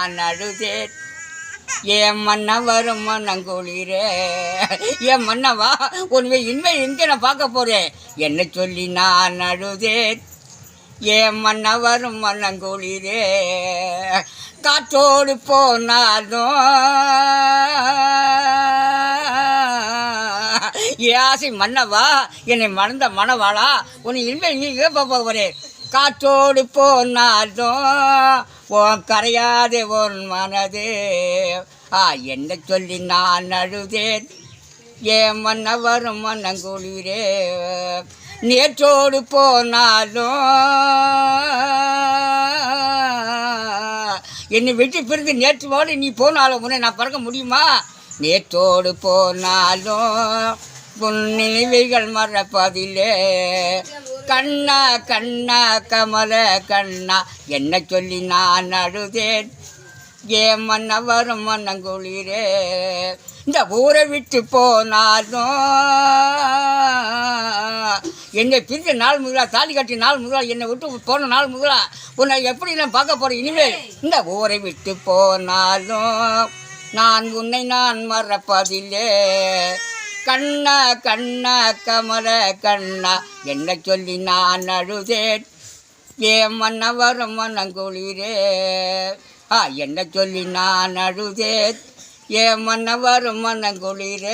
நான் அழுதேன். ஏன் மன்ன வரும் மன்னங்குளிரே, ஏன் மன்னவா உன்னை இனிமே எங்கே நான் பார்க்க போகிறேன். என்ன சொல்லி நான் அழுதேன். ஏன் மன்ன வரும் மன்னங்குளிரே, காற்றோடு போனாலும் ஆசை மன்னவா என்னை மறந்த மனவாளா உன்னை இனிமேல் நீ பார்க்க போகிறேன். காற்றோடு போனாலும் உன் கரையாதே உன் மனது. என்ன சொல்லி நான் அழுதேன். ஏன் மன்ன வரும் மன்னங்குளிரே, நேற்றோடு போனாலும் என்னை விட்டு பிரிந்து நேற்றோடு நீ போனாலும் உன்னை நான் பறக்க முடியுமா. நேற்றோடு போனாலும் உன் நினைவுகள் மறப்பதில்லே. கண்ணா கண்ணா கமல கண்ணா என்ன சொல்லி நான் அழுதேன். ஏன் மன்ன வரும் மன்னங்குளிரே, இந்த ஊரை விட்டு போனாலும் என்னை பிரிந்த நாள் முதலா, தாலி கட்டிய நாள் முதலா, என்னை விட்டு போன நாள் முதலா உன்னை எப்படி நான் பார்க்க போகிறேன். இனிமேல் இந்த ஊரை விட்டு போனாலும் நான் உன்னை நான் மறப்பதில்லே. கண்ணா கண்ணா கமல கண்ணா என்ன சொல்லி நான் அழுதேன். ஏன் மன்ன வரும் மன்னங்குளிரே, என்ன சொல்லி நான் அழுதேன். ஏன் மன்ன வரும் மன்னங்குளிரே.